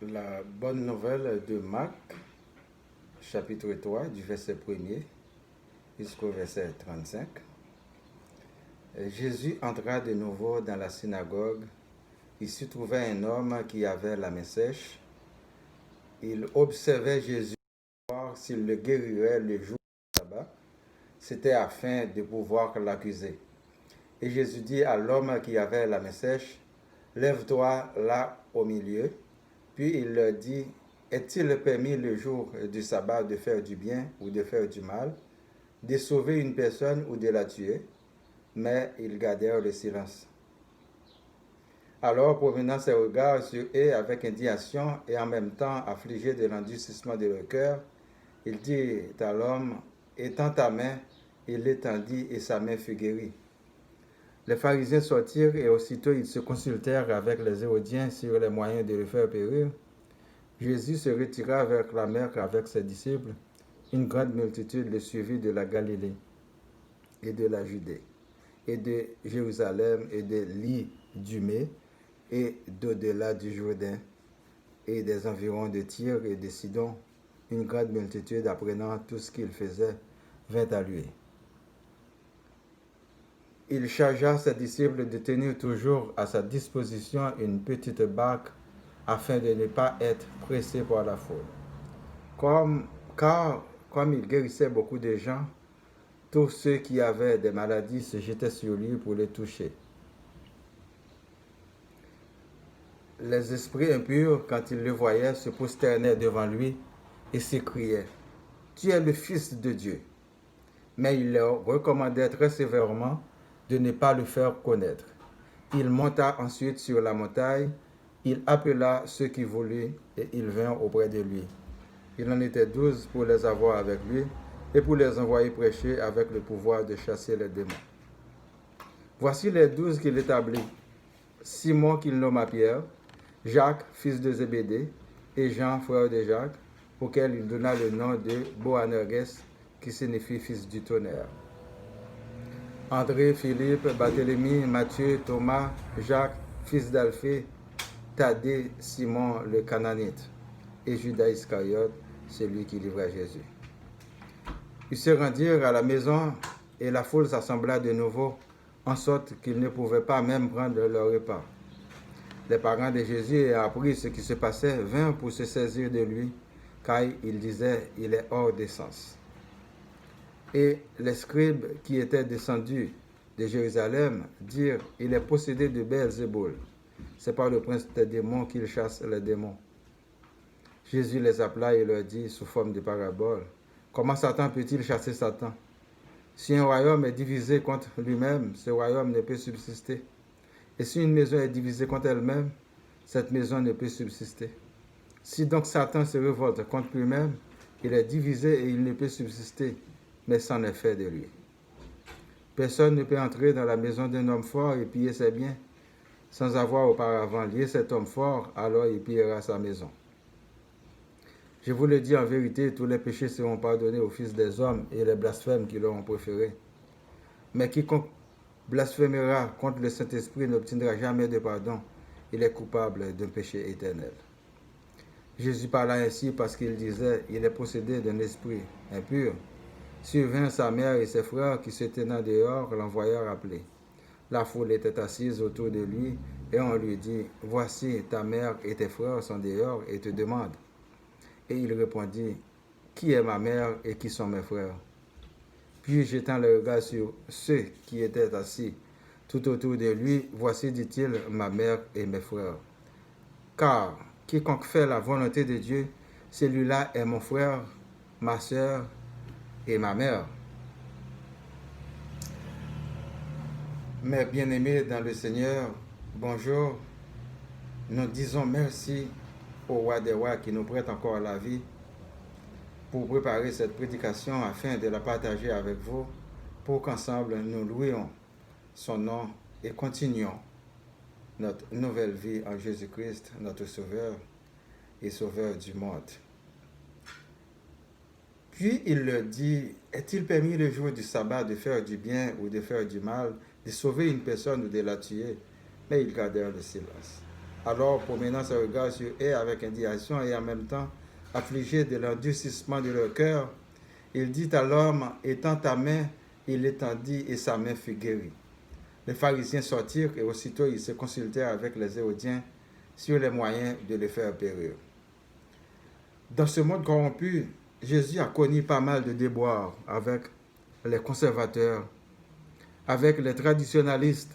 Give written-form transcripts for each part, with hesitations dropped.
La bonne nouvelle de Marc, chapitre 3, du verset 1er jusqu'au verset 35. Jésus entra de nouveau dans la synagogue. Il s'y trouvait un homme qui avait la main sèche. Il observait Jésus pour voir s'il le guérirait le jour du sabbat. C'était afin de pouvoir l'accuser. Et Jésus dit à l'homme qui avait la main sèche, « Lève-toi là au milieu. » Puis il leur dit, « Est-il permis le jour du sabbat de faire du bien ou de faire du mal, de sauver une personne ou de la tuer ?» Mais ils gardèrent le silence. Alors, promenant ses regards sur eux avec indignation et en même temps affligé de l'endurcissement de leur cœur, il dit à l'homme, « Étends ta main. » Il l'étendit et sa main fut guérie. Les pharisiens sortirent et aussitôt ils se consultèrent avec les Hérodiens sur les moyens de le faire périr. Jésus se retira vers la mer avec ses disciples. Une grande multitude le suivit de la Galilée et de la Judée, et de Jérusalem et de l'Idumée, et d'au-delà du Jourdain, et des environs de Tyr et de Sidon. Une grande multitude, apprenant tout ce qu'il faisait, vint à lui. Il chargea ses disciples de tenir toujours à sa disposition une petite barque afin de ne pas être pressé par la foule. Car comme il guérissait beaucoup de gens, tous ceux qui avaient des maladies se jetaient sur lui pour les toucher. Les esprits impurs, quand ils le voyaient, se prosternaient devant lui et s'écriaient, « Tu es le Fils de Dieu. » Mais il leur recommandait très sévèrement de ne pas le faire connaître. Il monta ensuite sur la montagne, il appela ceux qui voulaient et ils vinrent auprès de lui. Il en était 12 pour les avoir avec lui et pour les envoyer prêcher avec le pouvoir de chasser les démons. Voici les 12 qu'il établit. Simon qu'il nomma Pierre, Jacques, fils de Zébédée, et Jean, frère de Jacques, auquel il donna le nom de Boanerges, qui signifie fils du tonnerre. André, Philippe, Barthélemy, Matthieu, Thomas, Jacques, fils d'Alphée, Thaddée, Simon le Cananite, et Judas Iscariote, celui qui livrait Jésus. Ils se rendirent à la maison et la foule s'assembla de nouveau, en sorte qu'ils ne pouvaient pas même prendre leur repas. Les parents de Jésus ayant appris ce qui se passait, vinrent pour se saisir de lui, car ils disaient, il est hors de sens. Et les scribes qui étaient descendus de Jérusalem dirent, il est possédé de Beelzéboul. C'est par le prince des démons qu'il chasse les démons. Jésus les appela et leur dit, sous forme de parabole, comment Satan peut-il chasser Satan? Si un royaume est divisé contre lui-même, ce royaume ne peut subsister. Et si une maison est divisée contre elle-même, cette maison ne peut subsister. Si donc Satan se révolte contre lui-même, il est divisé et il ne peut subsister, mais c'en est fait de lui. Personne ne peut entrer dans la maison d'un homme fort et piller ses biens, sans avoir auparavant lié cet homme fort, alors il pillera sa maison. Je vous le dis en vérité, tous les péchés seront pardonnés aux fils des hommes et les blasphèmes qui leur ont préférés. Mais quiconque blasphémera contre le Saint-Esprit n'obtiendra jamais de pardon. Il est coupable d'un péché éternel. Jésus parla ainsi parce qu'il disait, il est possédé d'un esprit impur. Survint sa mère et ses frères qui se tenaient dehors l'envoyèrent appeler. La foule était assise autour de lui et on lui dit, voici ta mère et tes frères sont dehors et te demandent. Et il répondit, qui est ma mère et qui sont mes frères? Puis jetant le regard sur ceux qui étaient assis tout autour de lui, voici, dit-il, ma mère et mes frères. Car quiconque fait la volonté de Dieu, celui-là est mon frère, ma sœur et ma mère. Mes bien-aimés dans le Seigneur, bonjour. Nous disons merci au roi des rois qui nous prête encore la vie pour préparer cette prédication afin de la partager avec vous pour qu'ensemble nous louions son nom et continuons notre nouvelle vie en Jésus-Christ, notre Sauveur et Sauveur du monde. Puis il leur dit, est-il permis le jour du sabbat de faire du bien ou de faire du mal, de sauver une personne ou de la tuer? Mais ils gardèrent le silence. Alors, promenant ses regards sur eux avec indignation et en même temps affligé de l'endurcissement de leur cœur, il dit à l'homme, étends ta main, il l'étendit et sa main fut guérie. Les pharisiens sortirent et aussitôt ils se consultèrent avec les Hérodiens sur les moyens de le faire périr. Dans ce monde corrompu, Jésus a connu pas mal de déboires avec les conservateurs, avec les traditionalistes,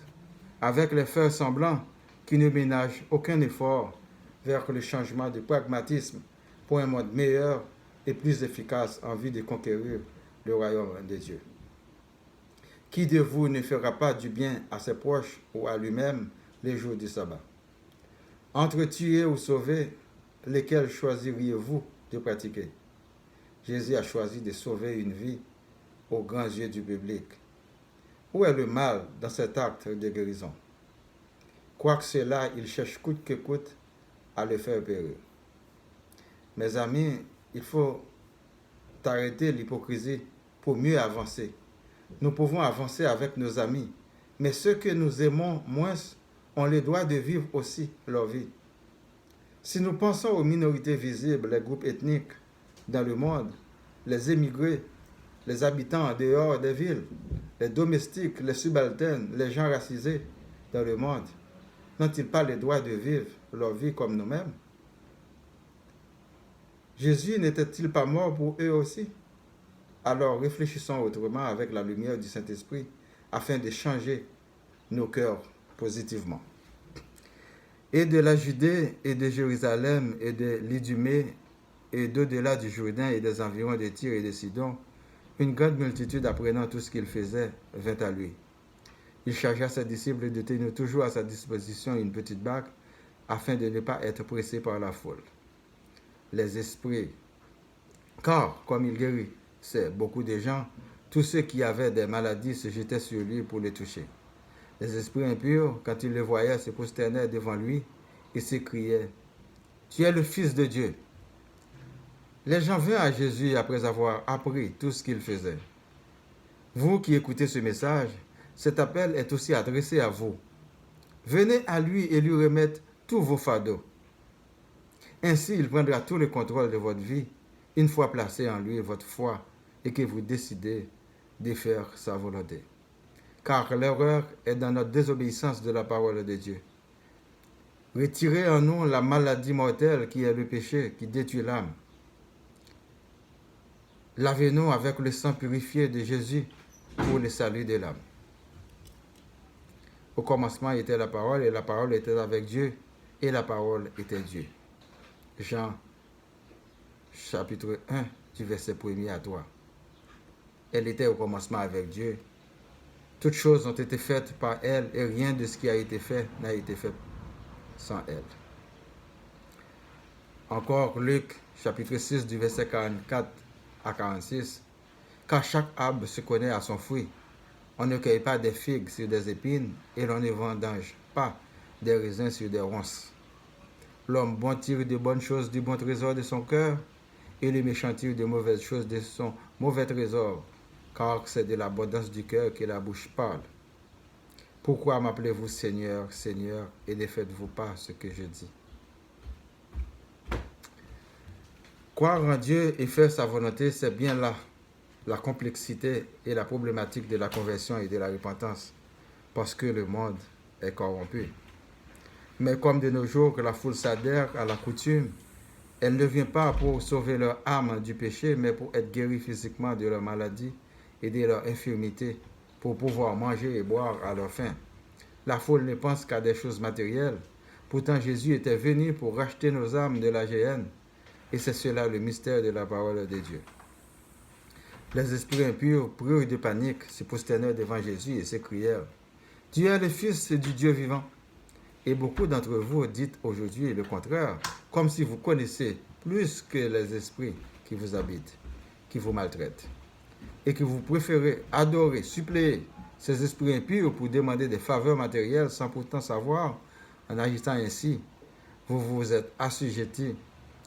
avec les frères semblants qui ne ménagent aucun effort vers le changement de pragmatisme pour un monde meilleur et plus efficace en vue de conquérir le royaume de Dieu. Qui de vous ne fera pas du bien à ses proches ou à lui-même les jours du sabbat? Entre tuer ou sauver, lesquels choisiriez-vous de pratiquer? Jésus a choisi de sauver une vie aux grands yeux du public. Où est le mal dans cet acte de guérison? Quoique cela, il cherche coûte que coûte à le faire périr. Mes amis, il faut arrêter l'hypocrisie pour mieux avancer. Nous pouvons avancer avec nos amis, mais ceux que nous aimons moins ont le droit de vivre aussi leur vie. Si nous pensons aux minorités visibles, les groupes ethniques dans le monde, les émigrés, les habitants en dehors des villes, les domestiques, les subalternes, les gens racisés dans le monde, n'ont-ils pas le droit de vivre leur vie comme nous-mêmes? Jésus n'était-il pas mort pour eux aussi? Alors réfléchissons autrement avec la lumière du Saint-Esprit afin de changer nos cœurs positivement. Et de la Judée et de Jérusalem et de l'Idumée et d'au-delà du Jourdain et des environs de Tyr et de Sidon, une grande multitude apprenant tout ce qu'il faisait vint à lui. Il chargea ses disciples de tenir toujours à sa disposition une petite barque afin de ne pas être pressé par la foule. Les esprits, car comme il guérissait beaucoup de gens, tous ceux qui avaient des maladies se jetaient sur lui pour le toucher. Les esprits impurs, quand ils le voyaient, se prosternaient devant lui et s'écriaient, « Tu es le Fils de Dieu. » Les gens vinrent à Jésus après avoir appris tout ce qu'il faisait. Vous qui écoutez ce message, cet appel est aussi adressé à vous. Venez à lui et lui remettre tous vos fardeaux. Ainsi, il prendra tout le contrôle de votre vie, une fois placé en lui votre foi et que vous décidez de faire sa volonté. Car l'erreur est dans notre désobéissance de la parole de Dieu. Retirez en nous la maladie mortelle qui est le péché qui détruit l'âme. Lavez-nous avec le sang purifié de Jésus pour le salut de l'âme. Au commencement était la parole, et la parole était avec Dieu, et la parole était Dieu. Jean, chapitre 1, du verset 1er à 3. Elle était au commencement avec Dieu. Toutes choses ont été faites par elle, et rien de ce qui a été fait n'a été fait sans elle. Encore Luc, chapitre 6, du verset 44 à 46. Car chaque arbre se connaît à son fruit. On ne cueille pas des figues sur des épines, et l'on ne vendange pas des raisins sur des ronces. L'homme bon tire de bonnes choses du bon trésor de son cœur, et le méchant tire de mauvaises choses de son mauvais trésor, car c'est de l'abondance du cœur que la bouche parle. Pourquoi m'appelez-vous Seigneur, Seigneur, et ne faites-vous pas ce que je dis? Croire en Dieu et faire sa volonté, c'est bien là la complexité et la problématique de la conversion et de la repentance, parce que le monde est corrompu. Mais comme de nos jours que la foule s'adhère à la coutume, elle ne vient pas pour sauver leur âme du péché, mais pour être guérie physiquement de leur maladie et de leur infirmité, pour pouvoir manger et boire à leur faim. La foule ne pense qu'à des choses matérielles. Pourtant, Jésus était venu pour racheter nos âmes de la géhenne, et c'est cela le mystère de la parole de Dieu. Les esprits impurs, pris de panique, se prosternèrent devant Jésus et s'écrièrent, « Tu es le Fils du Dieu vivant. » Et beaucoup d'entre vous dites aujourd'hui le contraire, comme si vous connaissez plus que les esprits qui vous habitent, qui vous maltraitent, et que vous préférez adorer, suppléer ces esprits impurs pour demander des faveurs matérielles sans pourtant savoir, en agissant ainsi, vous vous êtes assujettis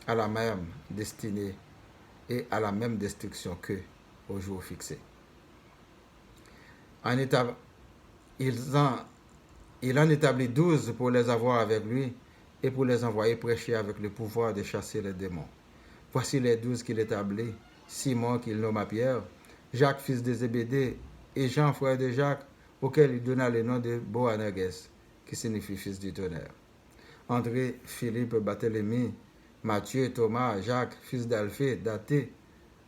à la même destinée et à la même destruction qu'eux au jour fixé. Il en établit 12 pour les avoir avec lui, et pour les envoyer prêcher avec le pouvoir de chasser les démons. Voici les 12 qu'il établit, Simon qu'il nomma Pierre, Jacques fils de Zébédée, et Jean frère de Jacques, auquel il donna le nom de Boanerges, qui signifie fils du tonnerre. André, Philippe, Barthélemy, Matthieu, Thomas, Jacques, fils d'Alphée,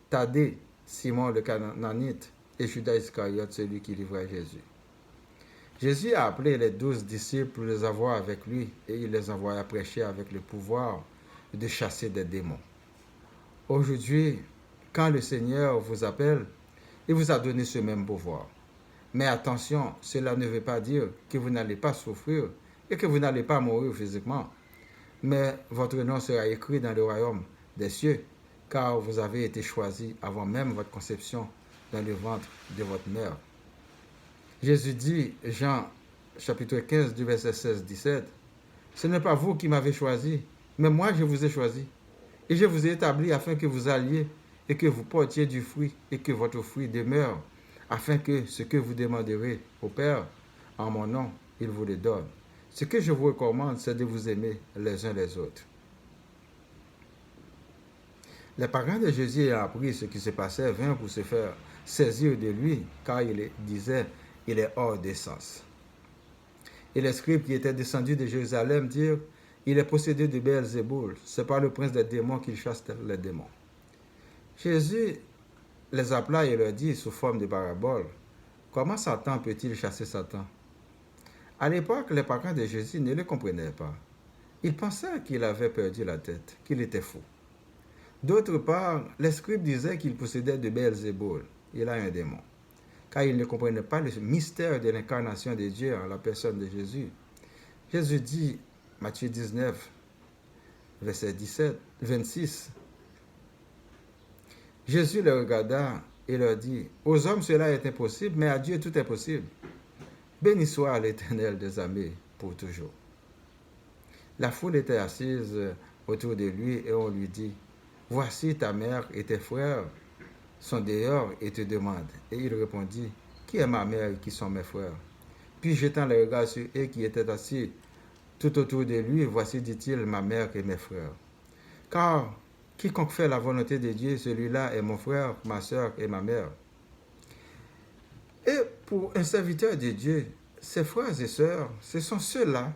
Thaddée, Simon le Cananite, et Judas Iscariote, celui qui livrait Jésus. Jésus a appelé les 12 disciples pour les avoir avec lui, et il les envoya prêcher avec le pouvoir de chasser des démons. Aujourd'hui, quand le Seigneur vous appelle, il vous a donné ce même pouvoir. Mais attention, cela ne veut pas dire que vous n'allez pas souffrir et que vous n'allez pas mourir physiquement. Mais votre nom sera écrit dans le royaume des cieux, car vous avez été choisi avant même votre conception dans le ventre de votre mère. Jésus dit, Jean chapitre 15 du verset 16-17, « Ce n'est pas vous qui m'avez choisi, mais moi je vous ai choisi. Et je vous ai établi afin que vous alliez et que vous portiez du fruit et que votre fruit demeure, afin que ce que vous demanderez au Père, en mon nom, il vous le donne. Ce que je vous recommande, c'est de vous aimer les uns les autres. » Les parents de Jésus ayant appris ce qui se passait vinrent pour se faire saisir de lui, car il disait, il est hors d'essence. Et les scribes qui étaient descendus de Jérusalem dirent, il est possédé de Beelzéboul, c'est par le prince des démons qu'il chasse les démons. Jésus les appela et leur dit sous forme de parabole, comment Satan peut-il chasser Satan? À l'époque, les parents de Jésus ne le comprenaient pas. Ils pensaient qu'il avait perdu la tête, qu'il était fou. D'autre part, les scribes disaient qu'il possédait de Beelzéboul, il a un démon, car ils ne comprenaient pas le mystère de l'incarnation de Dieu en la personne de Jésus. Jésus dit, Matthieu 19, verset 26, Jésus les regarda et leur dit, aux hommes cela est impossible, mais à Dieu tout est possible. Béni soit l'Éternel des armées pour toujours. La foule était assise autour de lui et on lui dit, voici ta mère et tes frères sont dehors et te demandent. Et il répondit, qui est ma mère et qui sont mes frères? Puis jetant le regard sur eux qui étaient assis tout autour de lui, voici, dit-il, ma mère et mes frères. Car quiconque fait la volonté de Dieu, celui-là est mon frère, ma soeur et ma mère. Et pour un serviteur de Dieu, ses frères et sœurs, ce sont ceux-là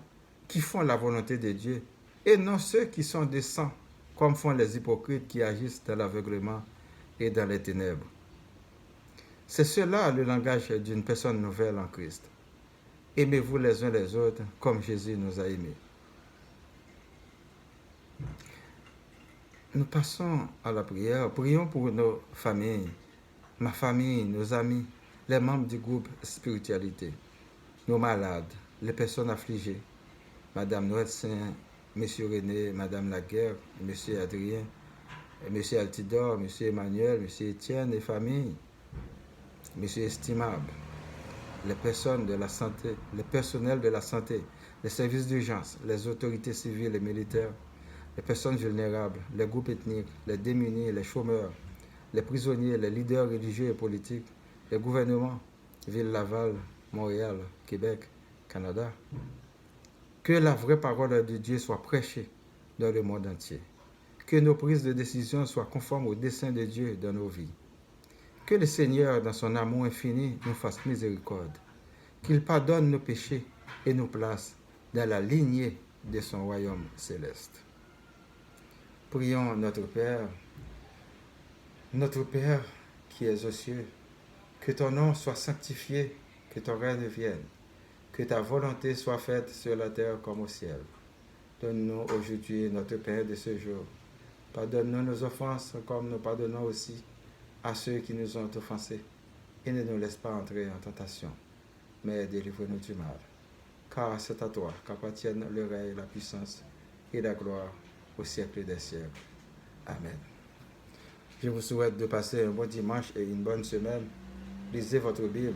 qui font la volonté de Dieu, et non ceux qui sont des saints, comme font les hypocrites qui agissent dans l'aveuglement et dans les ténèbres. C'est cela le langage d'une personne nouvelle en Christ. Aimez-vous les uns les autres comme Jésus nous a aimés. Nous passons à la prière. Prions pour nos familles, ma famille, nos amis, les membres du groupe Spiritualité, nos malades, les personnes affligées, Madame Noël-Saint, Monsieur René, Madame Laguerre, Monsieur Adrien, Monsieur Altidore, Monsieur Emmanuel, Monsieur Étienne et famille, Monsieur Estimable, les personnes de la santé, les personnels de la santé, les services d'urgence, les autorités civiles et militaires, les personnes vulnérables, les groupes ethniques, les démunis, les chômeurs, les prisonniers, les leaders religieux et politiques, les gouvernements, Ville Laval, Montréal, Québec, Canada. Que la vraie parole de Dieu soit prêchée dans le monde entier. Que nos prises de décision soient conformes au dessein de Dieu dans nos vies. Que le Seigneur, dans son amour infini, nous fasse miséricorde. Qu'il pardonne nos péchés et nous place dans la lignée de son royaume céleste. Prions notre Père qui es aux cieux, que ton nom soit sanctifié, que ton règne vienne, que ta volonté soit faite sur la terre comme au ciel. Donne-nous aujourd'hui notre pain de ce jour. Pardonne-nous nos offenses comme nous pardonnons aussi à ceux qui nous ont offensés. Et ne nous laisse pas entrer en tentation, mais délivre-nous du mal. Car c'est à toi qu'appartiennent le règne, la puissance et la gloire au siècle des siècles. Amen. Je vous souhaite de passer un bon dimanche et une bonne semaine. Lisez votre Bible.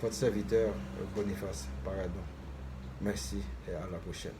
Votre serviteur Boniface Paradon. Merci et à la prochaine.